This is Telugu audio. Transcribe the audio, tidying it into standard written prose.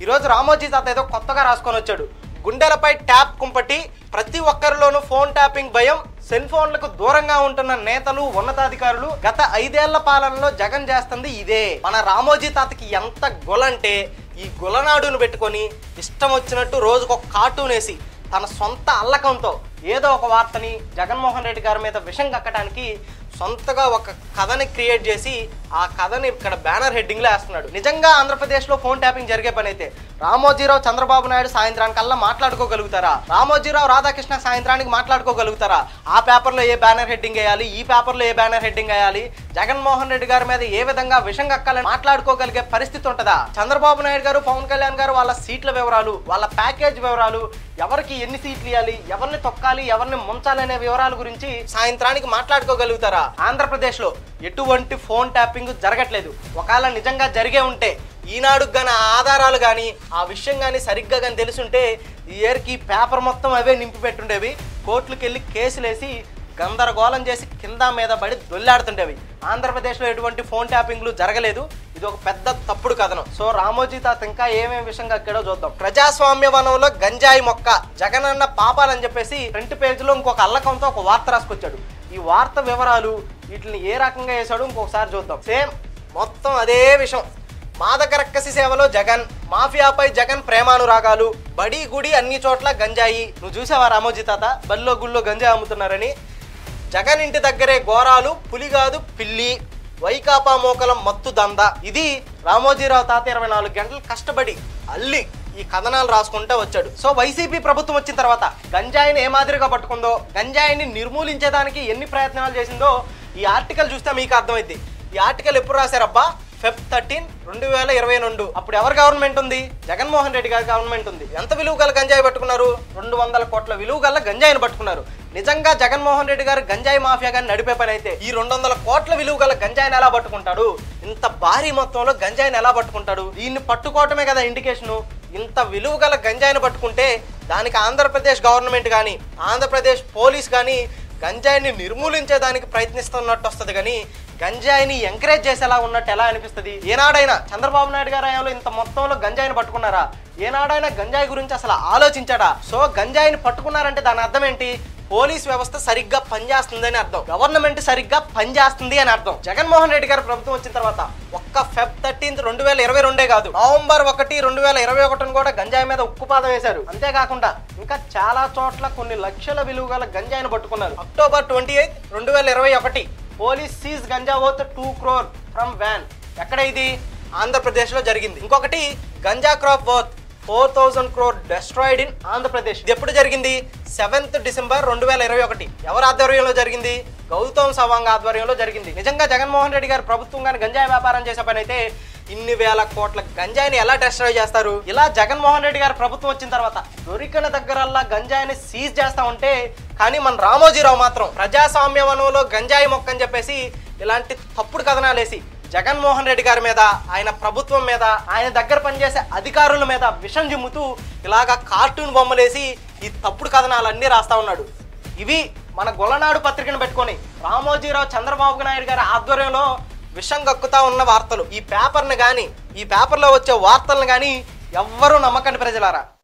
ఈరోజు రామోజీ తాత ఏదో కొత్తగా రాసుకొని వచ్చాడు. గుండెలపై ట్యాప్ కుంపటి, ప్రతి ఒక్కరిలోనూ ఫోన్ ట్యాపింగ్ భయం, సెల్ ఫోన్లకు దూరంగా ఉంటున్న నేతలు ఉన్నతాధికారులు. గత 5 ఏళ్ల పాలనలో జగన్ చేస్తుంది ఇదే. మన రామోజీ తాతకి ఎంత గొలంటే ఈ గొలనాడును పెట్టుకొని ఇష్టం వచ్చినట్టు రోజుకొక కార్టూన్ వేసి తన సొంత అల్లకంతో ఏదో ఒక వార్తని జగన్మోహన్ రెడ్డి గారి మీద విషం కక్కడానికి సొంతగా ఒక కథని క్రియేట్ చేసి ఆ కథని ఇక్కడ బ్యానర్ హెడ్డింగ్లో వేస్తున్నాడు. నిజంగా ఆంధ్రప్రదేశ్లో ఫోన్ ట్యాపింగ్ జరిగే పని అయితే రామోజీరావు చంద్రబాబు నాయుడు సాయంత్రానికల్లా మాట్లాడుకోగలుగుతారా? రామోజీరావు రాధాకృష్ణ సాయంత్రానికి మాట్లాడుకోగలుగుతారా? ఆ పేపర్లో ఏ బ్యానర్ హెడ్డింగ్ వేయాలి, ఈ పేపర్లో ఏ బ్యానర్ హెడ్డింగ్ వేయాలి, జగన్మోహన్ రెడ్డి గారి మీద ఏ విధంగా విషం కక్కాలని మాట్లాడుకోగలిగే పరిస్థితి ఉంటుందా? చంద్రబాబు నాయుడు గారు, పవన్ కళ్యాణ్ గారు వాళ్ళ సీట్ల వివరాలు, వాళ్ళ ప్యాకేజ్ వివరాలు, ఎవరికి ఎన్ని సీట్లు ఇవ్వాలి, ఎవరిని తొక్కాలి, ఎవరిని ముంచాలి అనే వివరాల గురించి సాయంత్రానికి మాట్లాడుకోగలుగుతారా? ఆంధ్రప్రదేశ్లో ఎటువంటి ఫోన్ ట్యాపింగ్ జరగట్లేదు. ఒకవేళ నిజంగా జరిగే ఉంటే ఈనాడుకు కానీ ఆధారాలు కానీ ఆ విషయం కానీ సరిగ్గా కానీ తెలుసుంటే ఈ ఇయర్కి పేపర్ మొత్తం అవే నింపి పెట్టుండేవి. కోర్టులకు వెళ్ళి కేసులేసి గందరగోళం చేసి కింద మీద పడి దొల్లాడుతుండేవి. ఆంధ్రప్రదేశ్లో ఎటువంటి ఫోన్ ట్యాపింగ్లు జరగలేదు. ఇది ఒక పెద్ద తప్పుడు కథనం. సో రామోజీ తాత ఇంకా ఏమేమి విషయం కక్కాడో చూద్దాం. ప్రజాస్వామ్య వనంలో గంజాయి మొక్క, జగనన్న పాపాలని చెప్పేసి ఫ్రంట్ పేజీలో ఇంకొక అల్లకంతో ఒక వార్త రాసుకొచ్చాడు. ఈ వార్త వివరాలు వీటిని ఏ రకంగా వేసాడు ఇంకొకసారి చూద్దాం. సేమ్ మొత్తం అదే విషయం. మాదక రక్కసి సేవలో జగన్, మాఫియాపై జగన్ ప్రేమానురాగాలు, బడి గుడి అన్ని చోట్ల గంజాయి. నువ్వు చూసావా రామోజీ తాత బడిలో గుళ్ళో గంజాయి అమ్ముతున్నారని? జగన్ ఇంటి దగ్గరే ఘోరాలు, పులిగాదు పిల్లి, వైకాపా మోకలం మత్తు దంద. ఇది రామోజీరావు తాత 24 గంటలు కష్టపడి అల్లి ఈ కథనాలు రాసుకుంటూ వచ్చాడు. సో వైసీపీ ప్రభుత్వం వచ్చిన తర్వాత గంజాయిని ఏ మాదిరిగా పట్టుకుందో, గంజాయిని నిర్మూలించేదానికి ఎన్ని ప్రయత్నాలు చేసిందో ఈ ఆర్టికల్ చూస్తే మీకు అర్థమైంది. ఈ ఆర్టికల్ ఎప్పుడు రాశారబ్బా? Feb 13, 2022. అప్పుడు ఎవరు గవర్నమెంట్ ఉంది? జగన్మోహన్ రెడ్డి గారి గవర్నమెంట్ ఉంది. ఎంత విలువ గల గంజాయి పట్టుకున్నారు? 200 కోట్ల విలువ గల గంజాయిని పట్టుకున్నారు. నిజంగా జగన్మోహన్ రెడ్డి గారు గంజాయి మాఫియా గారిని నడిపే పని అయితే ఈ 200 కోట్ల విలువ గల గంజాయిని ఎలా పట్టుకుంటాడు? ఇంత భారీ మొత్తంలో గంజాయిని ఎలా పట్టుకుంటాడు? దీన్ని పట్టుకోవటమే కదా ఇండికేషను. ఇంత విలువ గల గంజాయిని పట్టుకుంటే దానికి ఆంధ్రప్రదేశ్ గవర్నమెంట్ కానీ ఆంధ్రప్రదేశ్ పోలీస్ కానీ గంజాయిని నిర్మూలించేదానికి ప్రయత్నిస్తున్నట్టు వస్తుంది కానీ గంజాయిని ఎంకరేజ్ చేసేలా ఉన్నట్టు ఎలా అనిపిస్తుంది? ఏనాడైనా చంద్రబాబు నాయుడు గారి హయాంలో ఇంత మొత్తంలో గంజాయిని పట్టుకున్నారా? ఏనాడైనా గంజాయి గురించి అసలు ఆలోచించాడా? సో గంజాయిని పట్టుకున్నారంటే దాని అర్థం ఏంటి? పోలీస్ వ్యవస్థ సరిగ్గా పనిచేస్తుందని అర్థం, గవర్నమెంట్ సరిగ్గా పనిచేస్తుంది అని అర్థం. జగన్మోహన్ రెడ్డి గారి ప్రభుత్వం వచ్చిన తర్వాత ఒక్క Feb 13, 2022 కాదు, నవంబర్ 1, 2021 కూడా గంజాయి మీద ఉక్కుపాదం వేశారు. అంతేకాకుండా ఇంకా చాలా చోట్ల కొన్ని లక్షల విలువ గల గంజాయిని పట్టుకున్నారు. October 28, 2021 police seize ganja worth 2 crore from van. ఎక్కడ ఇది? ఆంధ్రప్రదేశ్ లో జరిగింది. ఇంకొకటి ganja crop worth 4000 crore destroyed in Andhra Pradesh. ఇది ఎప్పుడు జరిగింది? 7th December 2021. ఎవరి ఆధ్వర్యంలో జరిగింది? గౌతమ్ సవాంగ్ ఆధ్వర్యంలో జరిగింది. నిజంగా జగన్మోహన్ రెడ్డి గారు ప్రభుత్వం కానీ గంజాయి వ్యాపారం చేసే పని అయితే ఇన్ని వేల కోట్ల గంజాయిని ఎలా డెస్ట్రాయ్ చేస్తారు? ఇలా జగన్మోహన్ రెడ్డి గారు ప్రభుత్వం వచ్చిన తర్వాత దొరికిన దగ్గరల్లా గంజాయిని సీజ్ చేస్తా ఉంటే, కానీ మన రామోజీరావు మాత్రం ప్రజాస్వామ్య వనంలో గంజాయి మొక్క అని చెప్పేసి ఇలాంటి తప్పుడు కథనాలు వేసి జగన్మోహన్ రెడ్డి గారి మీద, ఆయన ప్రభుత్వం మీద, ఆయన దగ్గర పనిచేసే అధికారుల మీద విషం జిమ్ముతూ ఇలాగా కార్టూన్ బొమ్మలేసి ఈ తప్పుడు కథనాలన్నీ రాస్తా ఉన్నాడు. ఇవి మన గొల్లనాడు పత్రికను పెట్టుకొని రామోజీరావు చంద్రబాబు నాయుడు గారి ఆధ్వర్యంలో విషం కక్కుతా ఉన్న వార్తలు. ఈ పేపర్ని కానీ, ఈ పేపర్లో వచ్చే వార్తలను కానీ ఎవ్వరూ నమ్మకండి ప్రజలారా.